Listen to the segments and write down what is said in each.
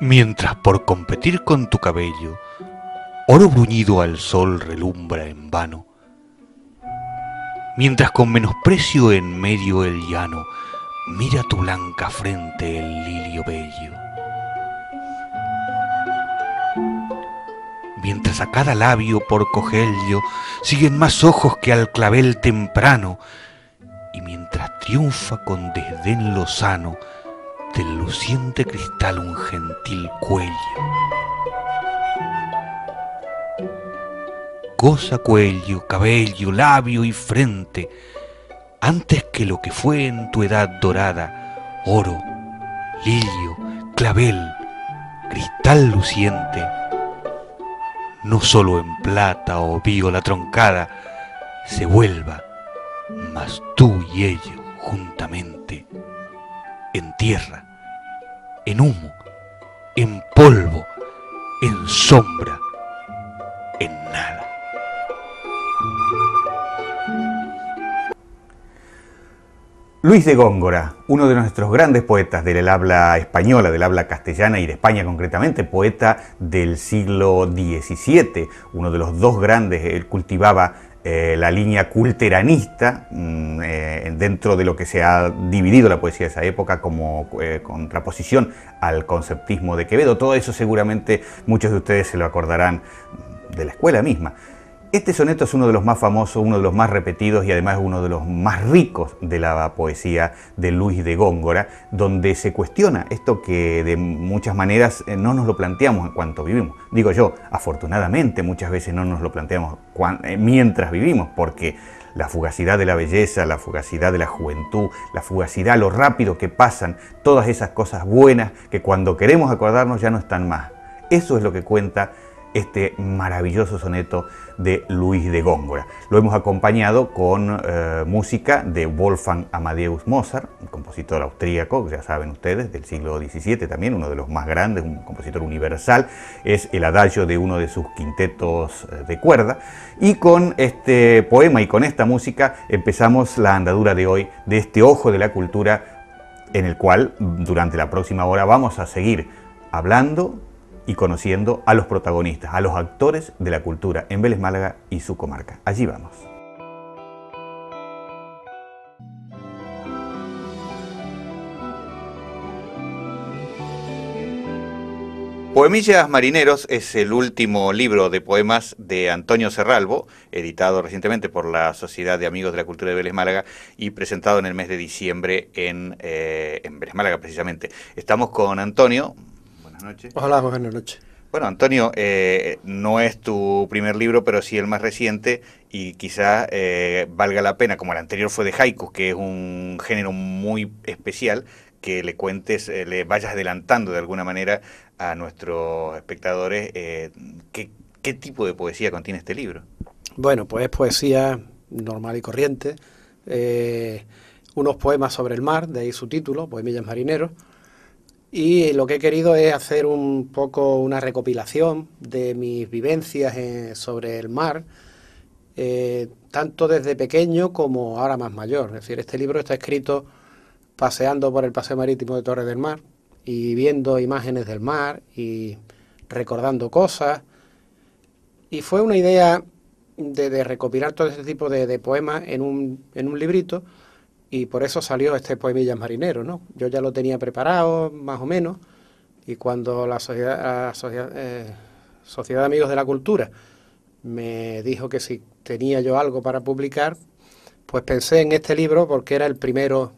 Mientras por competir con tu cabello, oro bruñido al sol relumbra en vano, mientras con menosprecio en medio el llano mira tu blanca frente el lirio bello, mientras a cada labio por cogello siguen más ojos que al clavel temprano, y mientras triunfa con desdén lozano del luciente cristal un gentil cuello. Goza cuello, cabello, labio y frente, antes que lo que fue en tu edad dorada, oro, lirio, clavel, cristal luciente, no solo en plata o viola troncada, se vuelva, mas tú y ello juntamente, en tierra, en humo, en polvo, en sombra, en nada. Luis de Góngora, uno de nuestros grandes poetas del habla española, del habla castellana y de España concretamente, poeta del siglo XVII, uno de los dos grandes. Él cultivaba la línea culteranista dentro de lo que se ha dividido la poesía de esa época como contraposición al conceptismo de Quevedo. Todo eso seguramente muchos de ustedes se lo acordarán de la escuela misma. Este soneto es uno de los más famosos, uno de los más repetidos y además uno de los más ricos de la poesía de Luis de Góngora, donde se cuestiona esto que de muchas maneras no nos lo planteamos en cuanto vivimos. Digo yo, afortunadamente muchas veces no nos lo planteamos mientras vivimos, porque la fugacidad de la belleza, la fugacidad de la juventud, la fugacidad, lo rápido que pasan, todas esas cosas buenas que cuando queremos acordarnos ya no están más. Eso es lo que cuenta este maravilloso soneto de Luis de Góngora. Lo hemos acompañado con música de Wolfgang Amadeus Mozart, un compositor austríaco, ya saben ustedes, del siglo XVII también, uno de los más grandes, un compositor universal. Es el adagio de uno de sus quintetos de cuerda. Y con este poema y con esta música empezamos la andadura de hoy de este Ojo de la Cultura, en el cual durante la próxima hora vamos a seguir hablando y conociendo a los protagonistas, a los actores de la cultura en Vélez Málaga y su comarca. Allí vamos. Poemillas Marineros es el último libro de poemas de Antonio Serralbo, editado recientemente por la Sociedad de Amigos de la Cultura de Vélez Málaga y presentado en el mes de diciembre en Vélez Málaga precisamente. Estamos con Antonio. Noches. Hola, buenas noches. Bueno, Antonio, no es tu primer libro, pero sí el más reciente y quizás valga la pena, como el anterior fue de haikus, que es un género muy especial, que le cuentes, le vayas adelantando de alguna manera a nuestros espectadores qué tipo de poesía contiene este libro. Bueno, pues es poesía normal y corriente, unos poemas sobre el mar, de ahí su título, Poemillas Marineros. Y lo que he querido es hacer un poco una recopilación de mis vivencias sobre el mar, tanto desde pequeño como ahora más mayor. Es decir, este libro está escrito paseando por el Paseo Marítimo de Torres del Mar y viendo imágenes del mar y recordando cosas. Y fue una idea de recopilar todo este tipo de poemas en un librito. Y por eso salió este Poemillas Marineros, ¿no? Yo ya lo tenía preparado, más o menos, y cuando la Sociedad de Amigos de la Cultura me dijo que si tenía yo algo para publicar, pues pensé en este libro porque era el primero,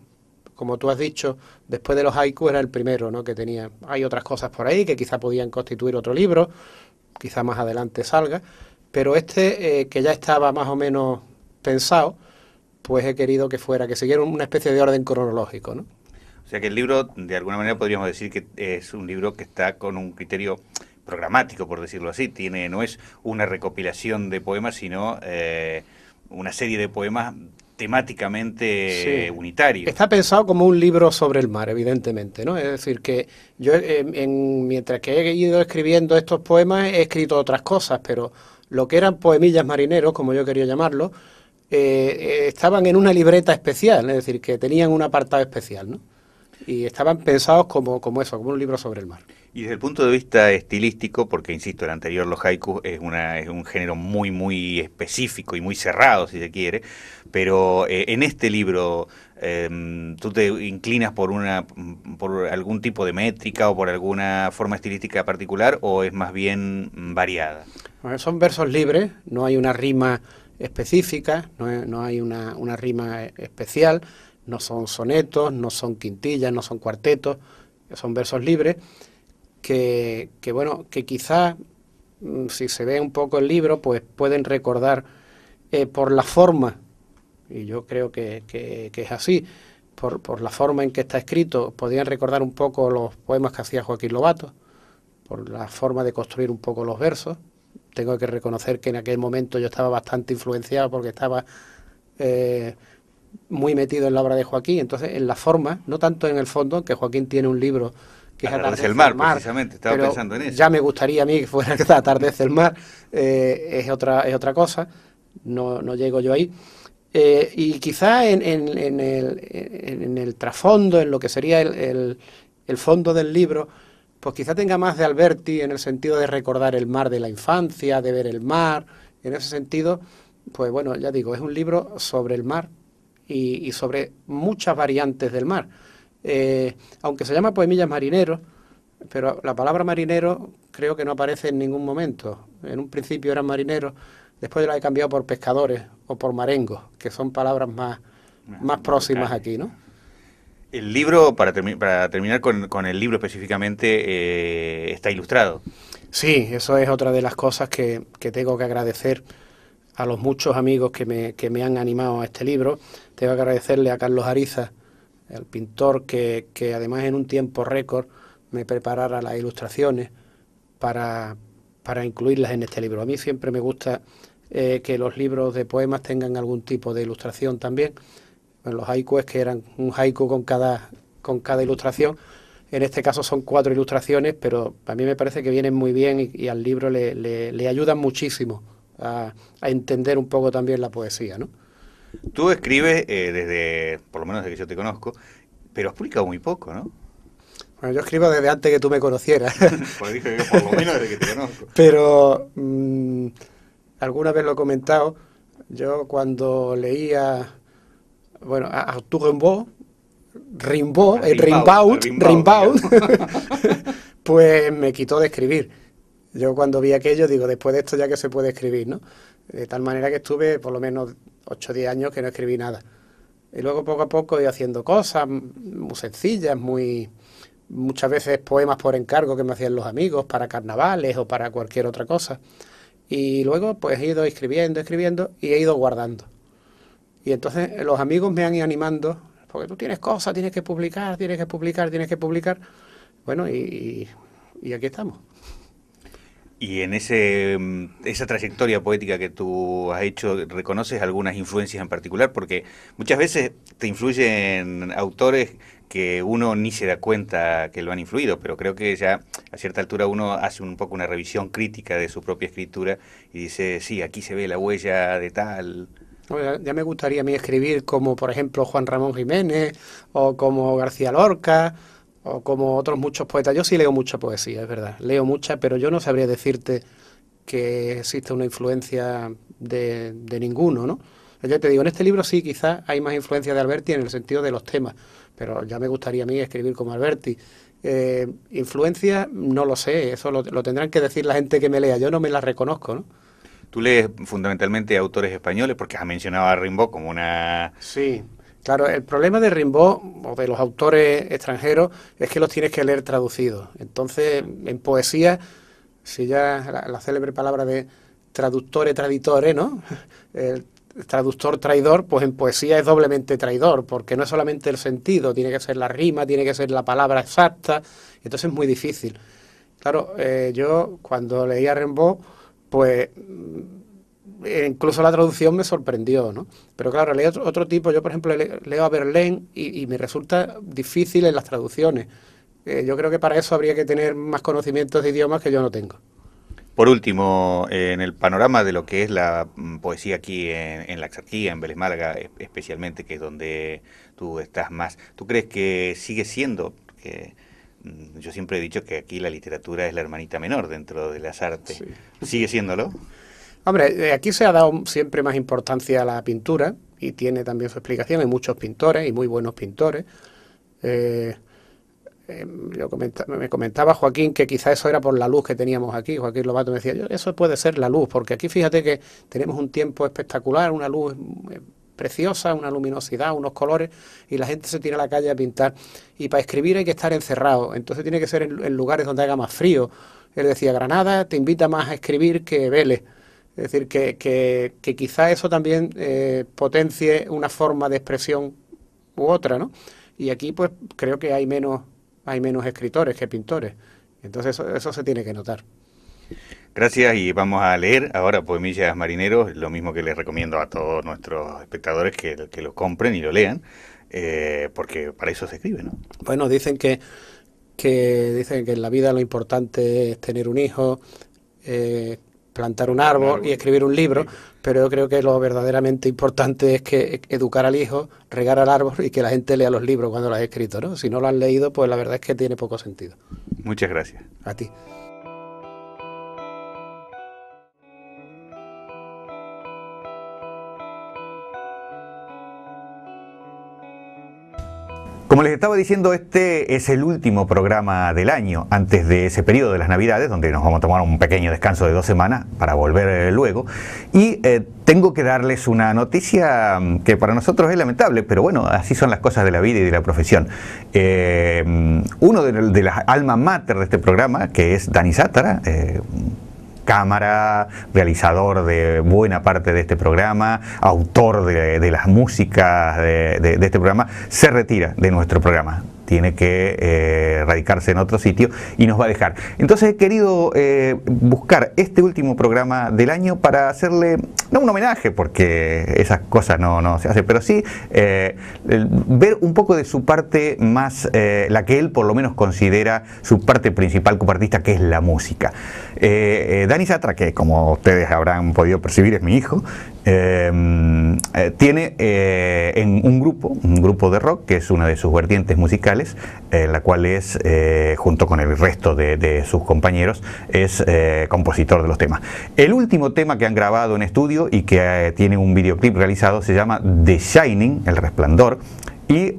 como tú has dicho, después de los haikus era el primero, ¿no? Que tenía. Hay otras cosas por ahí que quizá podían constituir otro libro, quizá más adelante salga, pero este, que ya estaba más o menos pensado, pues he querido que siguiera una especie de orden cronológico, ¿no? O sea que el libro, de alguna manera podríamos decir que es un libro que está con un criterio programático, por decirlo así. No es una recopilación de poemas, sino una serie de poemas temáticamente unitarios. Está pensado como un libro sobre el mar, evidentemente, ¿no? Es decir, que yo, mientras que he ido escribiendo estos poemas, he escrito otras cosas, pero lo que eran poemillas marineros, como yo quería llamarlo, estaban en una libreta especial, es decir, que tenían un apartado especial, ¿no? Y estaban pensados como eso, como un libro sobre el mar. Y desde el punto de vista estilístico, porque insisto, el anterior, los haikus, es un género muy, muy específico y muy cerrado, si se quiere, pero en este libro, ¿tú te inclinas por algún tipo de métrica o por alguna forma estilística particular, o es más bien variada? Bueno, son versos libres, no hay una rima específica, no hay una rima especial, no son sonetos, no son quintillas, no son cuartetos, son versos libres bueno, que quizás si se ve un poco el libro, pues pueden recordar por la forma, y yo creo que es así, por la forma en que está escrito, podrían recordar un poco los poemas que hacía Joaquín Lobato, por la forma de construir un poco los versos. Tengo que reconocer que en aquel momento yo estaba bastante influenciado porque estaba muy metido en la obra de Joaquín, entonces en la forma, no tanto en el fondo, que Joaquín tiene un libro que es Atardece el mar, precisamente, estaba pensando en eso. Ya me gustaría a mí que fuera Atardece el mar, es otra cosa, no llego yo ahí. Y quizá en el trasfondo, en lo que sería el fondo del libro, pues quizá tenga más de Alberti en el sentido de recordar el mar de la infancia, de ver el mar. En ese sentido, pues bueno, ya digo, es un libro sobre el mar y sobre muchas variantes del mar. Aunque se llama Poemillas Marineros, pero la palabra marinero creo que no aparece en ningún momento. En un principio eran marineros, después la he cambiado por pescadores o por marengos, que son palabras más próximas aquí, ¿no? El libro, para terminar con el libro específicamente, está ilustrado. Sí, eso es otra de las cosas que tengo que agradecer a los muchos amigos que me han animado a este libro. Tengo que agradecerle a Carlos Ariza, el pintor que además en un tiempo récord me preparara las ilustraciones para incluirlas en este libro. A mí siempre me gusta que los libros de poemas tengan algún tipo de ilustración también. Bueno, los haikus que eran un haiku con cada ilustración. En este caso son 4 ilustraciones, pero a mí me parece que vienen muy bien y al libro le ayudan muchísimo a entender un poco también la poesía, ¿no? Tú escribes por lo menos desde que yo te conozco, pero has publicado muy poco, ¿no? Bueno, yo escribo desde antes que tú me conocieras. Pues dije que por lo menos desde que te conozco. Pero alguna vez lo he comentado, yo cuando leía, bueno, a Arthur Rimbaud, pues me quitó de escribir. Yo cuando vi aquello digo, después de esto ya que se puede escribir, ¿no? De tal manera que estuve por lo menos 8 o 10 años que no escribí nada. Y luego poco a poco iba haciendo cosas muy sencillas, muchas veces poemas por encargo que me hacían los amigos para carnavales o para cualquier otra cosa. Y luego pues he ido escribiendo y he ido guardando. Y entonces los amigos me han ido animando, porque tú tienes cosas, tienes que publicar. Bueno, y aquí estamos. Y en esa trayectoria poética que tú has hecho, ¿reconoces algunas influencias en particular? Porque muchas veces te influyen autores que uno ni se da cuenta que lo han influido, pero creo que ya a cierta altura uno hace un poco una revisión crítica de su propia escritura y dice, sí, aquí se ve la huella de tal. Ya me gustaría a mí escribir como, por ejemplo, Juan Ramón Jiménez, o como García Lorca, o como otros muchos poetas. Yo sí leo mucha poesía, es verdad, leo mucha, pero yo no sabría decirte que existe una influencia de ninguno, ¿no? Ya te digo, en este libro sí, quizás hay más influencia de Alberti en el sentido de los temas, pero ya me gustaría a mí escribir como Alberti. Influencia, no lo sé, eso lo tendrán que decir la gente que me lea, yo no me la reconozco, ¿no? Tú lees fundamentalmente autores españoles, porque has mencionado a Rimbaud como una... Sí, claro, el problema de Rimbaud o de los autores extranjeros es que los tienes que leer traducidos. Entonces, en poesía, si ya la célebre palabra de traductore traditore, ¿no? El traductor traidor, pues en poesía es doblemente traidor, porque no es solamente el sentido, tiene que ser la rima, tiene que ser la palabra exacta, entonces es muy difícil. Claro, yo cuando leía a Rimbaud, pues incluso la traducción me sorprendió, ¿no? Pero claro, leo otro tipo, yo por ejemplo leo a Verlaine y me resulta difícil en las traducciones. Yo creo que para eso habría que tener más conocimientos de idiomas que yo no tengo. Por último, en el panorama de lo que es la poesía aquí en la Exarquía, en Vélez Málaga especialmente, que es donde tú estás más, ¿tú crees que sigue siendo? Porque yo siempre he dicho que aquí la literatura es la hermanita menor dentro de las artes. Sí. ¿Sigue siéndolo? Hombre, aquí se ha dado siempre más importancia a la pintura y tiene también su explicación. Hay muchos pintores y muy buenos pintores. Me comentaba Joaquín que quizá eso era por la luz que teníamos aquí. Joaquín Lobato me decía, eso puede ser la luz, porque aquí fíjate que tenemos un tiempo espectacular, una luz preciosa, una luminosidad, unos colores, y la gente se tira a la calle a pintar. Y para escribir hay que estar encerrado, entonces tiene que ser en lugares donde haga más frío. Él decía, Granada te invita más a escribir que Vélez. Es decir, que quizá eso también potencie una forma de expresión u otra, ¿no? Y aquí pues creo que hay menos escritores que pintores. Entonces eso se tiene que notar. Gracias, y vamos a leer ahora Poemillas Marineros, lo mismo que les recomiendo a todos nuestros espectadores que lo compren y lo lean, porque para eso se escribe, ¿no? Bueno, dicen que en la vida lo importante es tener un hijo, plantar un árbol y escribir un libro, sí. Pero yo creo que lo verdaderamente importante es que educar al hijo, regar al árbol y que la gente lea los libros cuando los has escrito, ¿no? Si no lo han leído, pues la verdad es que tiene poco sentido. Muchas gracias. A ti. Como les estaba diciendo, este es el último programa del año, antes de ese periodo de las Navidades, donde nos vamos a tomar un pequeño descanso de 2 semanas para volver luego. Y tengo que darles una noticia que para nosotros es lamentable, pero bueno, así son las cosas de la vida y de la profesión. Uno de las alma mater de este programa, que es Dani Zátara, cámara, realizador de buena parte de este programa, autor de las músicas de este programa, se retira de nuestro programa. Tiene que radicarse en otro sitio y nos va a dejar. Entonces he querido buscar este último programa del año para hacerle, no un homenaje, porque esas cosas no se hacen, pero sí ver un poco de su parte más, la que él por lo menos considera su parte principal como artista, que es la música. Dani Zátara, que como ustedes habrán podido percibir es mi hijo, tiene en un grupo de rock, que es una de sus vertientes musicales, la cual es, junto con el resto de sus compañeros, es compositor de los temas. El último tema que han grabado en estudio y que tiene un videoclip realizado se llama The Shining, El Resplandor. Y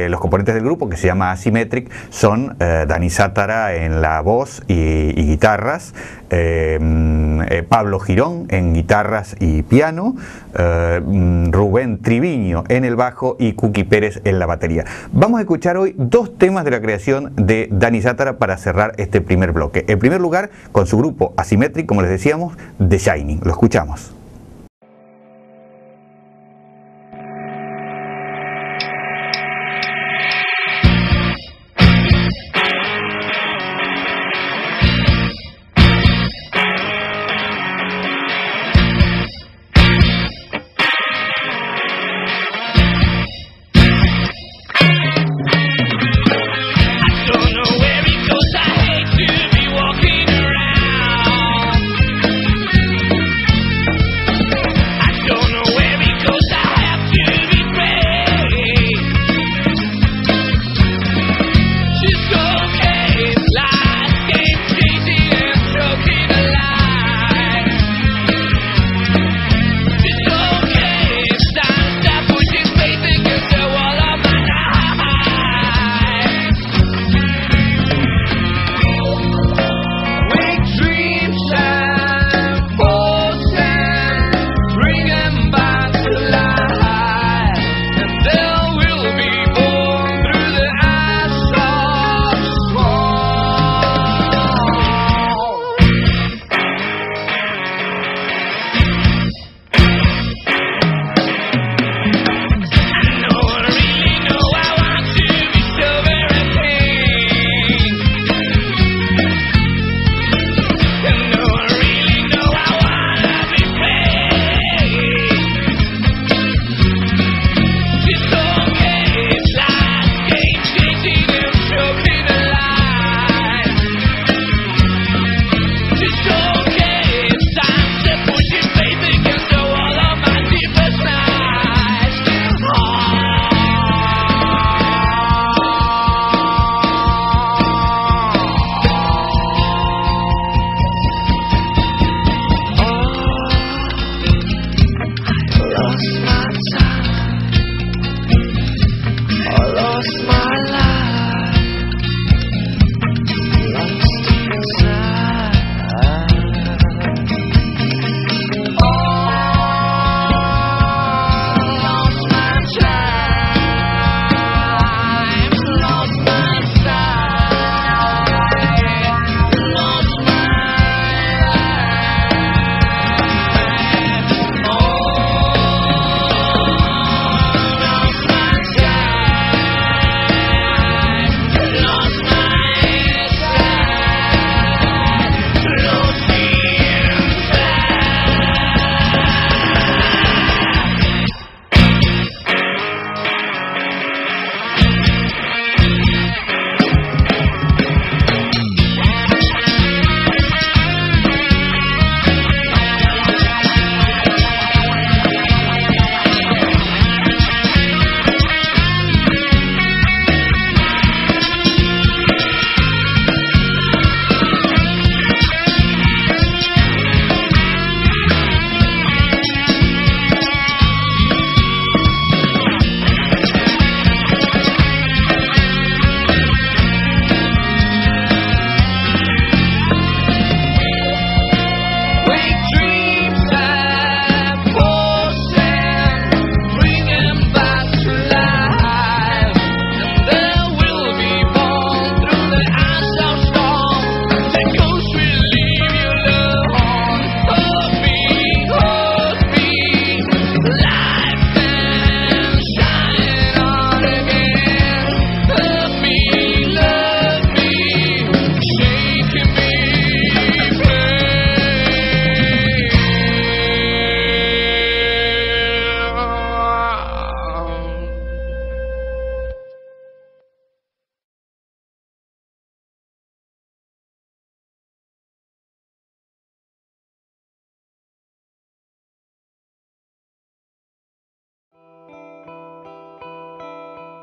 los componentes del grupo, que se llama Asymmetric, son Dani Zátara en la voz y guitarras, Pablo Girón en guitarras y piano, Rubén Triviño en el bajo y Cookie Pérez en la batería. Vamos a escuchar hoy 2 temas de la creación de Dani Zátara para cerrar este primer bloque. En primer lugar, con su grupo Asymmetric, como les decíamos, The Shining. Lo escuchamos.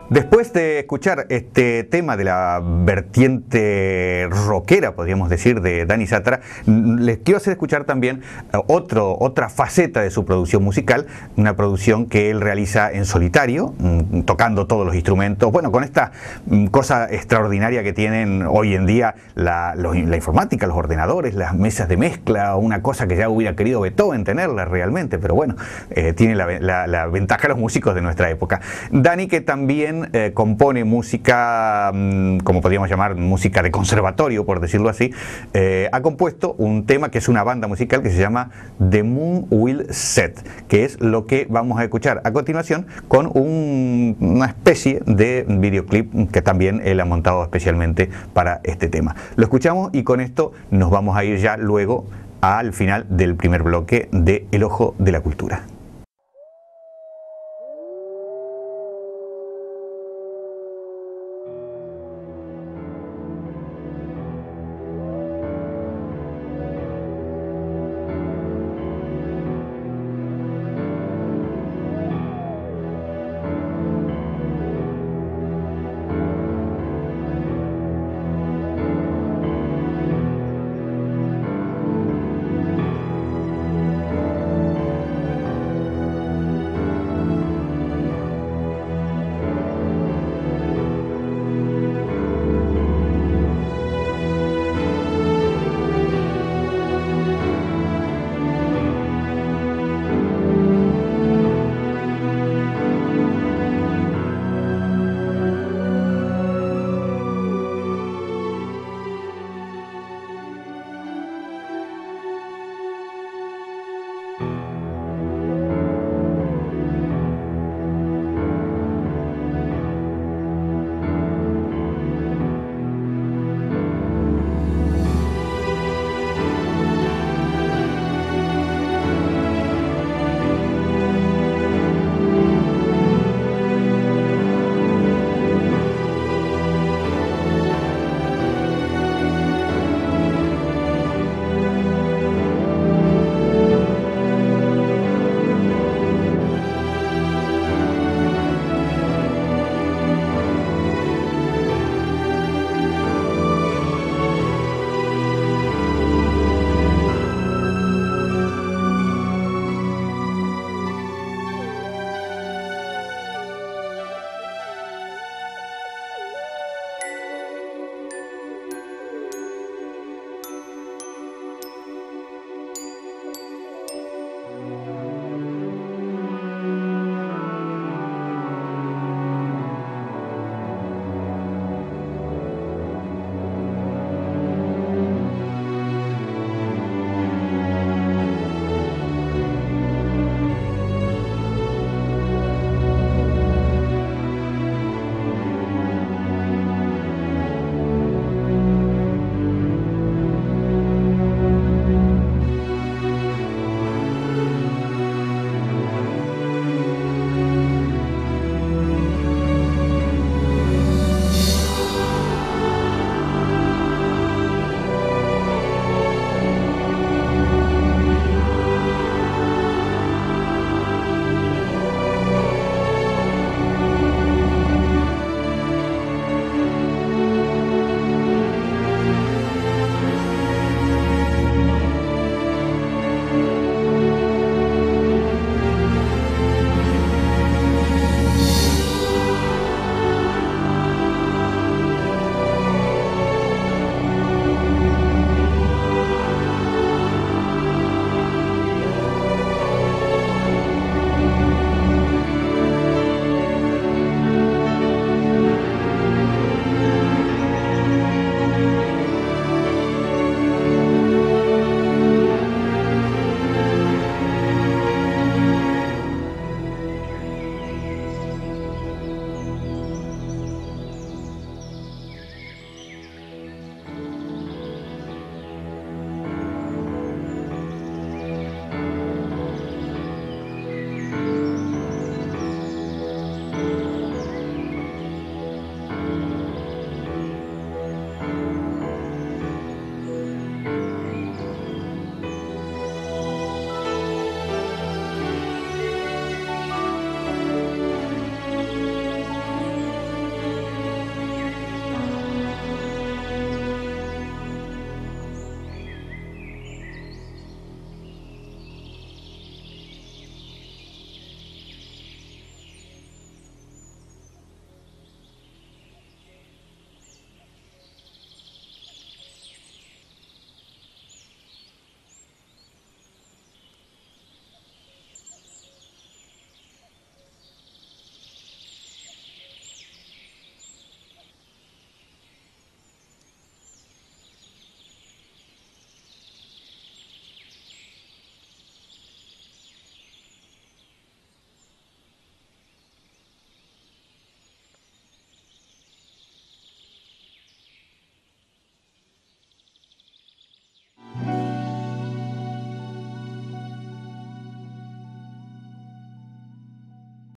Después de escuchar este tema de la vertiente rockera, podríamos decir, de Dani Satra, les quiero hacer escuchar también otra faceta de su producción musical, una producción que él realiza en solitario, tocando todos los instrumentos, bueno, con esta cosa extraordinaria que tienen hoy en día la informática, los ordenadores, las mesas de mezcla, una cosa que ya hubiera querido Beethoven tenerla realmente, pero bueno, tiene la ventaja de los músicos de nuestra época. Dani, que también compone música, como podríamos llamar, música de conservatorio, por decirlo así, ha compuesto un tema que es una banda musical que se llama The Moon Will Set, que es lo que vamos a escuchar a continuación con una especie de videoclip que también él ha montado especialmente para este tema. Lo escuchamos y con esto nos vamos a ir ya luego al final del primer bloque de El Ojo de la Cultura.